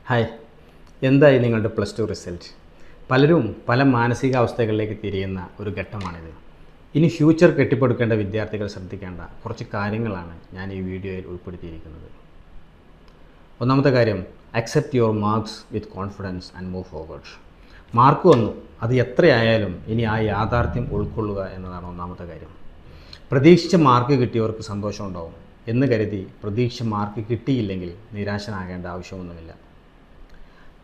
Hi, എന്തായി നിങ്ങളുടെ +2 result? പലരും പല മാനസികാവസ്ഥകളിലേക്ക് തിരിയുന്ന ഒരു ഘട്ടമാണിത്. ഇനി ഫ്യൂച്ചർ കെട്ടിപ്പടുക്കേണ്ട വിദ്യാർത്ഥികൾ ശ്രദ്ധിക്കേണ്ട കുറച്ച് കാര്യങ്ങളാണ് ഞാൻ ഈ വീഡിയോയിൽ ഉൾപ്പെടുത്തിയിരിക്കുന്നത്. ഒന്നാമത്തെ കാര്യം, accept your marks with confidence and move forward. Mark വന്നു, അത് എത്രയായാലും ഇനി ആ യാഥാർത്ഥ്യം ഉൾക്കൊള്ളുക എന്നതാണ് ഒന്നാമത്തെ കാര്യം. പ്രതീക്ഷിച്ച മാർക്ക് കിട്ടിയവർക്ക് സന്തോഷമുണ്ടാവും എന്ന് കരുതി പ്രതീക്ഷിച്ച മാർക്ക് കിട്ടിയില്ലെങ്കിൽ നിരാശനാകേണ്ട ആവശ്യമൊന്നുമില്ല.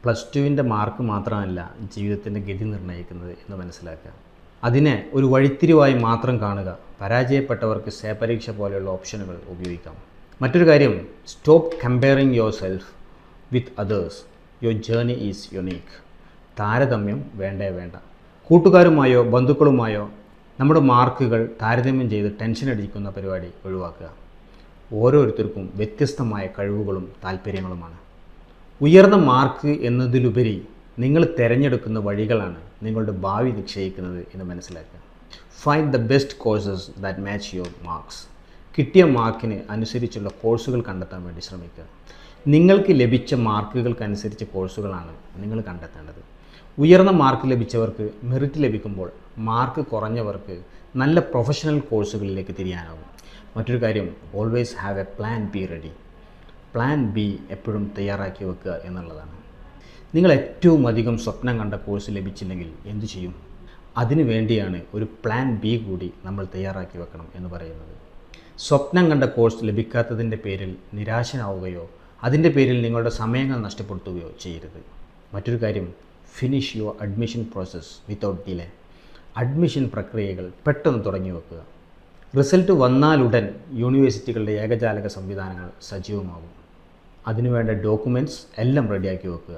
+2ൻ്റെ മാർക്ക് മാത്രമല്ല ജീവിതത്തിൻ്റെ ഗതി നിർണ്ണയിക്കുന്നത് എന്ന് മനസ്സിലാക്കുക. അതിനെ ഒരു വഴിത്തിരിവായി മാത്രം കാണുക. പരാജയപ്പെട്ടവർക്ക് പരീക്ഷ പോലെയുള്ള ഓപ്ഷനുകൾ ഉപയോഗിക്കാം. മറ്റൊരു കാര്യം, stop comparing your self with others. Your journey is unique. താരതമ്യം വേണ്ട. കൂട്ടുകാരുമായോ ബന്ധുക്കളുമായോ നമ്മുടെ മാർക്കുകൾ താരതമ്യം ചെയ്ത് ടെൻഷൻ അടിക്കുന്ന പരിപാടി ഒഴിവാക്കുക. ഓരോരുത്തർക്കും വ്യത്യസ്തമായ കഴിവുകളും താല്പര്യങ്ങളുമാണ്. ഉയർന്ന മാർക്ക് എന്നതിലുപരി നിങ്ങൾ തിരഞ്ഞെടുക്കുന്ന വഴികളാണ് നിങ്ങളുടെ ഭാവി നിശ്ചയിക്കുന്നത് എന്ന് മനസ്സിലാക്കുക. Find the best courses that match your marks. കിട്ടിയ മാർക്കിന് അനുസരിച്ചുള്ള കോഴ്സുകൾ കണ്ടെത്താൻ വേണ്ടി ശ്രമിക്കുക. നിങ്ങൾക്ക് ലഭിച്ച മാർക്കുകൾക്കനുസരിച്ച് കോഴ്സുകളാണ് നിങ്ങൾ കണ്ടെത്തേണ്ടത്. ഉയർന്ന മാർക്ക് ലഭിച്ചവർക്ക് മെറിറ്റ് ലഭിക്കുമ്പോൾ മാർക്ക് കുറഞ്ഞവർക്ക് നല്ല പ്രൊഫഷണൽ കോഴ്സുകളിലേക്ക് തിരിയാനാവും. മറ്റൊരു കാര്യം, always have A plan be ready. Plan B എപ്പോഴും തയ്യാറാക്കി വെക്കുക എന്നുള്ളതാണ്. നിങ്ങൾ ഏറ്റവും അധികം സ്വപ്നം കണ്ട കോഴ്സ് ലഭിച്ചില്ലെങ്കിൽ എന്തു ചെയ്യും? അതിനു വേണ്ടിയാണ് ഒരു പ്ലാൻ ബി കൂടി നമ്മൾ തയ്യാറാക്കി വെക്കണം എന്ന് പറയുന്നത്. സ്വപ്നം കണ്ട കോഴ്സ് ലഭിക്കാത്തതിൻ്റെ പേരിൽ നിരാശനാവുകയോ അതിൻ്റെ പേരിൽ നിങ്ങളുടെ സമയങ്ങൾ നഷ്ടപ്പെടുത്തുകയോ ചെയ്യരുത്. മറ്റൊരു കാര്യം, finish your admission process without delay. Admission പ്രക്രിയകൾ പെട്ടെന്ന് തുടങ്ങി വെക്കുക. റിസൾട്ട് വന്നാലുടൻ യൂണിവേഴ്സിറ്റികളുടെ ഏകജാലക സംവിധാനങ്ങൾ സജീവമാകും. അതിനുവേണ്ട ഡോക്യുമെൻറ്റ്സ് എല്ലാം റെഡിയാക്കി വെക്കുക.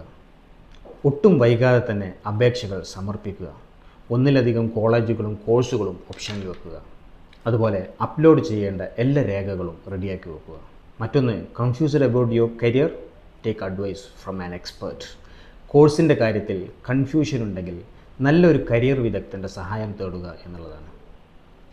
ഒട്ടും വൈകാതെ തന്നെ അപേക്ഷകൾ സമർപ്പിക്കുക. ഒന്നിലധികം കോളേജുകളും കോഴ്സുകളും ഓപ്ഷനിൽ വെക്കുക. അതുപോലെ അപ്ലോഡ് ചെയ്യേണ്ട എല്ലാ രേഖകളും റെഡിയാക്കി വെക്കുക. മറ്റൊന്ന്, confused about your career, take advice from an expert. കോഴ്സിൻ്റെ കാര്യത്തിൽ കൺഫ്യൂഷൻ ഉണ്ടെങ്കിൽ നല്ലൊരു കരിയർ വിദഗ്ധൻ്റെ സഹായം തേടുക എന്നുള്ളതാണ്.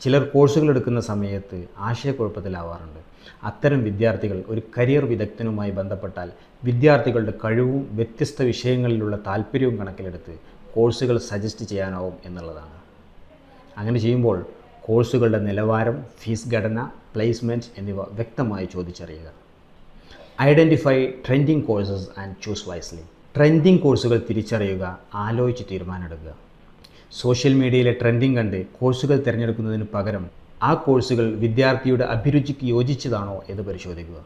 ചിലർ കോഴ്സുകൾ എടുക്കുന്ന സമയത്ത് ആശയക്കുഴപ്പത്തിലാവാറുണ്ട്. അത്തരം വിദ്യാർത്ഥികൾ ഒരു കരിയർ വിദഗ്ധനുമായി ബന്ധപ്പെട്ടാൽ വിദ്യാർത്ഥികളുടെ കഴിവും വ്യത്യസ്ത വിഷയങ്ങളിലുള്ള താല്പര്യവും കണക്കിലെടുത്ത് കോഴ്സുകൾ സജസ്റ്റ് ചെയ്യാനാവും എന്നുള്ളതാണ്. അങ്ങനെ ചെയ്യുമ്പോൾ കോഴ്സുകളുടെ നിലവാരം, ഫീസ് ഘടന, പ്ലേസ്മെൻറ്റ് എന്നിവ വ്യക്തമായി ചോദിച്ചറിയുക. Identify trending courses and choose wisely. Trending കോഴ്സുകൾ തിരിച്ചറിയുക, ആലോചിച്ച് തീരുമാനമെടുക്കുക. സോഷ്യൽ മീഡിയയിലെ ട്രെൻഡിങ് കണ്ട് കോഴ്സുകൾ തിരഞ്ഞെടുക്കുന്നതിന് പകരം ആ കോഴ്സുകൾ വിദ്യാർത്ഥിയുടെ അഭിരുചിക്ക് യോജിച്ചതാണോ എന്ന് പരിശോധിക്കുക.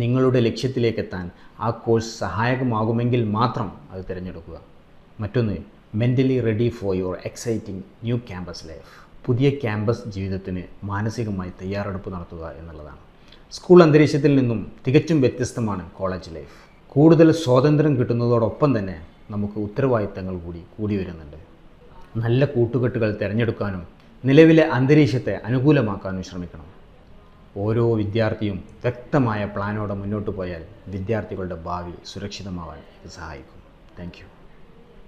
നിങ്ങളുടെ ലക്ഷ്യത്തിലേക്കെത്താൻ ആ കോഴ്സ് സഹായകമാകുമെങ്കിൽ മാത്രം അത് തിരഞ്ഞെടുക്കുക. മറ്റൊന്ന്, mentally ready for your exciting new campus life. പുതിയ ക്യാമ്പസ് ജീവിതത്തിന് മാനസികമായി തയ്യാറെടുപ്പ് നടത്തുക എന്നുള്ളതാണ്. സ്കൂൾ അന്തരീക്ഷത്തിൽ നിന്നും തികച്ചും വ്യത്യസ്തമാണ് കോളേജ് ലൈഫ്. കൂടുതൽ സ്വാതന്ത്ര്യം കിട്ടുന്നതോടൊപ്പം തന്നെ നമുക്ക് ഉത്തരവാദിത്തങ്ങൾ കൂടി വരുന്നുണ്ട്. നല്ല കൂട്ടുകെട്ടുകൾ തിരഞ്ഞെടുക്കാനും നിലവിലെ അന്തരീക്ഷത്തെ അനുകൂലമാക്കാനും ശ്രമിക്കണം. ഓരോ വിദ്യാർത്ഥിയും വ്യക്തമായ പ്ലാനോടെ മുന്നോട്ട് പോയാൽ വിദ്യാർത്ഥികളുടെ ഭാവി സുരക്ഷിതമാവാൻ ഇത് സഹായിക്കും. Thank you.